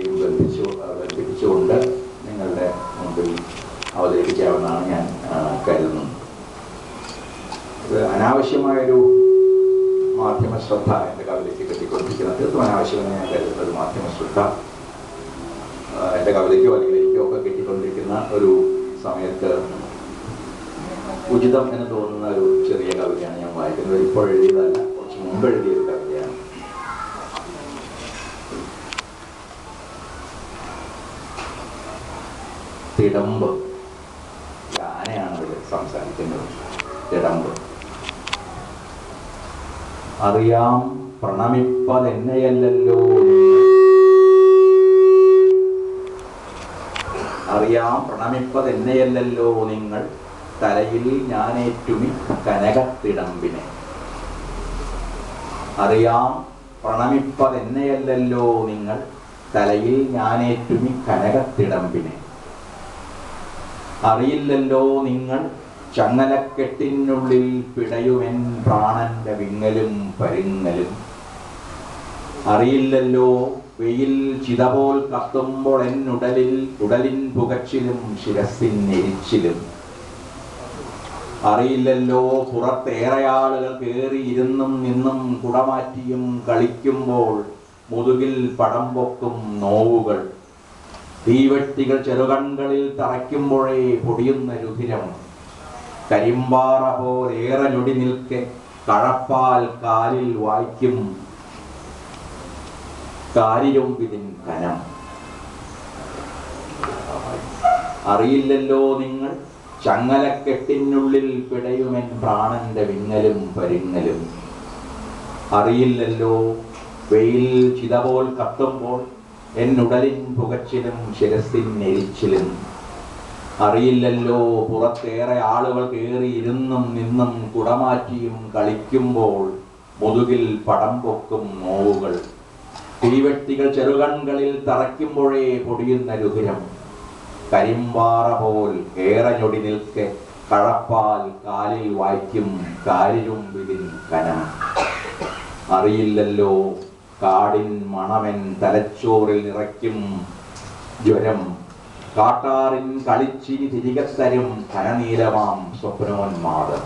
രണ്ടിനെയും ബന്ധിപ്പിച്ചുകൊണ്ട് നിങ്ങളുടെ മുമ്പിൽ അവതരിപ്പിക്കാമെന്നാണ് ഞാൻ കരുതുന്നത്. ഇത് അനാവശ്യമായൊരു മാധ്യമ ശ്രദ്ധ എൻ്റെ കവിതയ്ക്ക് കിട്ടിക്കൊണ്ടിരിക്കുന്നത് തീർത്തും അനാവശ്യമെന്ന് ഞാൻ കരുതുന്ന ഒരു മാധ്യമ ശ്രദ്ധ എൻ്റെ കവിതയ്ക്കോ അല്ലെങ്കിൽ എനിക്കോ ഒക്കെ കിട്ടിക്കൊണ്ടിരിക്കുന്ന ഒരു സമയത്ത് ഉചിതം എന്ന് തോന്നുന്ന ഒരു ചെറിയ കവിതയാണ് ഞാൻ വായിക്കുന്നത്. ഇപ്പോൾ എഴുതിയതല്ല, കുറച്ച് മുമ്പ് എഴുതിയൊരു കവിതയാണ്. തിടമ്പ്. ആനയാണ് ഇവിടെ സംസാരിക്കുന്നത്. തിടമ്പ്. അറിയാം പ്രണമിപ്പതെന്നെയല്ലോ, അറിയാം പ്രണമിപ്പതെന്നെയല്ലോ നിങ്ങൾ, തലയിൽ ഞാനേറ്റുമി കനകത്തിടമ്പിനെ. അറിയാം പ്രണമിപ്പതെന്നെയല്ലോ നിങ്ങൾ, തലയിൽ ഞാനേറ്റുമി കനകത്തിടമ്പിനെ. അറിയില്ലല്ലോ നിങ്ങൾ ചങ്ങലക്കെട്ടിനുള്ളിൽ പിടയുമെൻ പ്രാണന്റെ വിങ്ങലും പരുങ്ങലും. അറിയില്ലല്ലോ വെയിൽ ചിതപോൽ കത്തുമ്പോൾ ഉടലിൻ പുകച്ചിലും ശിരസിൻ എരിച്ചിലും. അറിയില്ലല്ലോ പുറത്തേറെ ആളുകൾ കയറിയിരുന്നും നിന്നും കുടമാറ്റിയും കളിക്കുമ്പോൾ മുതുകിൽ പടം പൊക്കും നോവുകൾ. തീവെട്ടികൾ ചെറുകൺകളിൽ തറയ്ക്കുമ്പോഴേ പൊടിയുന്ന രുധിരം. കരിമ്പാറ പോലേറെ ഞൊടി നിൽക്കെ കഴപ്പാൽ കാലിൽ വായിക്കും കാരിരുമ്പിതിൻ കനം. അറിയില്ലല്ലോ നിങ്ങൾ ചങ്ങലക്കെട്ടിനുള്ളിൽ പിടയുമെൻ പ്രാണന്റെ വിങ്ങലും പരുങ്ങലും. അറിയില്ലല്ലോ വെയിൽ ചിതപോൽ കത്തുമ്പോൾ എന്നുടലിൻ പുകച്ചിലും ശിരസിൻ എരിച്ചിലും. അറിയില്ലല്ലോ പുറത്തേറെ ആളുകൾ കയറിയിരുന്നും നിന്നും കുടമാറ്റിയും കളിക്കുമ്പോൾ മുതുകിൽ പടം പൊക്കും നോവുകൾ. തീവെട്ടികൾ ചെറുകൺകളിൽ തറയ്ക്കുമ്പോഴേ പൊടിയുന്ന രുധിരം. കരിമ്പാറ പോൽ ഏറെ ഞൊടി നിൽക്കെ കഴപ്പാൽ കാലിൽ വായിക്കും കാരിരുമ്പിതിൻ കനം. അറിയില്ലല്ലോ കാടിൻ മണമെൻ തലച്ചോറിൽ നിറയ്ക്കും ജ്വരം. കാട്ടാറിൻ കളിച്ചിരി തിരികത്തരും കനനീലമാം സ്വപ്നോന്മാദം.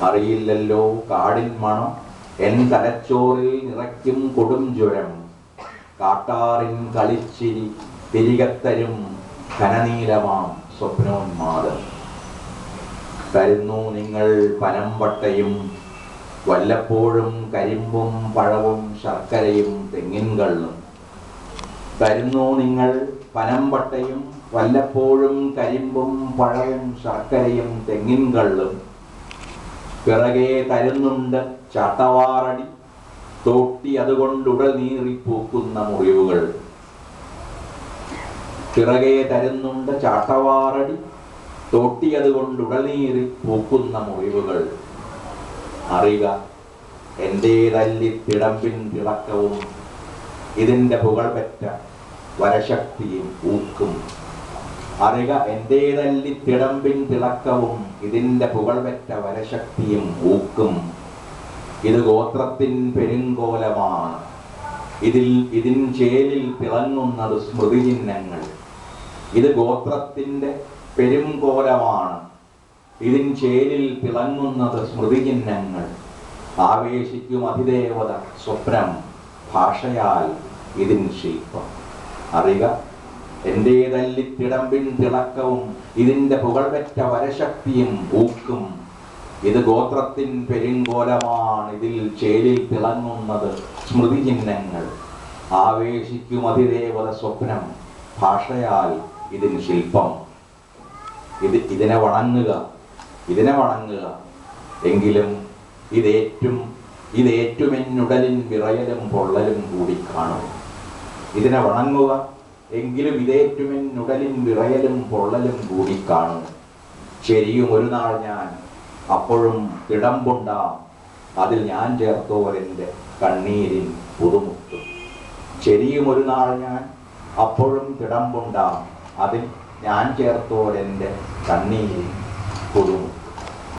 അറിയില്ലല്ലോ കാടിൻ മണം എൻ തലച്ചോറിൽ നിറയ്ക്കും കൊടും ജ്വരം. കാട്ടാറിൻ കളിച്ചിരി തിരികത്തരും കനനീലമാം സ്വപ്നോന്മാദം. തരുന്നു നിങ്ങൾ പനമ്പട്ടയും വല്ലപ്പോഴും കരിമ്പും പഴവും ശർക്കരയും തെങ്ങിൻ കള്ളും. തരുന്നു നിങ്ങൾ പനമ്പട്ടയും വല്ലപ്പോഴും കരിമ്പും പഴവും ശർക്കരയും തെങ്ങിൻ കള്ളും. പിറകെ തരുന്നുണ്ട് ചാട്ടവാറടി തോട്ടി അതുകൊണ്ടുടൽ നീറിപ്പൂക്കുന്ന മുറിവുകൾ. പിറകെ തരുന്നുണ്ട് ചാട്ടവാറടി തോട്ടി അതുകൊണ്ടുടൽ നീറി പൂക്കുന്ന മുറിവുകൾ. അറിക എൻ്റേതല്ലി തിടമ്പിൻ തിളക്കവും ഇതിൻ്റെ പുകൾ പെറ്റ വരശക്തിയും ഊക്കും. അറിക എൻ്റേതല്ലി തിടമ്പിൻ തിളക്കവും ഇതിൻ്റെ പുകൾ പെറ്റ വരശക്തിയും ഊക്കും. ഇത് ഗോത്രത്തിൻ പെരുങ്കോലമാണ്, ഇതിൻ ചേലിൽ തിളങ്ങുന്നത് സ്മൃതിചിഹ്നങ്ങൾ. ഇത് ഗോത്രത്തിൻ്റെ പെരുങ്കോലമാണ്, ഇതിൻ ചേലിൽ തിളങ്ങുന്നത് സ്മൃതിചിഹ്നങ്ങൾ. ആവേശിക്കും അതിദേവത സ്വപ്നം, ഭാഷയാൽ ഇതിൻ ശില്പം. അറിക എൻ്റേതല്ലി തിടമ്പിൻ തിളക്കവും ഇതിൻ്റെ പുകൾ പെറ്റ വരശക്തിയും ഊക്കും. ഇത് ഗോത്രത്തിൻ പെരുങ്കോലമാണ്, ഇതിൽ ചേലിൽ തിളങ്ങുന്നത് സ്മൃതിചിഹ്നങ്ങൾ. ആവേശിക്കും അതിദേവത സ്വപ്നം, ഭാഷയാൽ ഇതിന് ശില്പം. ഇതിനെ വണങ്ങുക, ഇതിനെ വണങ്ങുക. എങ്കിലും ഇതേറ്റുമെന്നുടലിൻ വിറയലും പൊള്ളലും കൂടി കാണും. ഇതിനെ വണങ്ങുക, എങ്കിലും ഇതേറ്റുമെന്നുടലിൻ വിറയലും പൊള്ളലും കൂടി കാണും. ശരിയും ഒരു നാൾ ഞാൻ അപ്പോഴും തിടമ്പുണ്ടാം, അതിൽ ഞാൻ ചേർത്തോരെൻ്റെ കണ്ണീരിൻ പുതുമുത്തും. ശരിയും ഒരു നാൾ ഞാൻ അപ്പോഴും തിടമ്പുണ്ടാം, അതിൽ ഞാൻ ചേർത്തോരെൻ്റെ കണ്ണീരിൻ പുതുമുത്തും.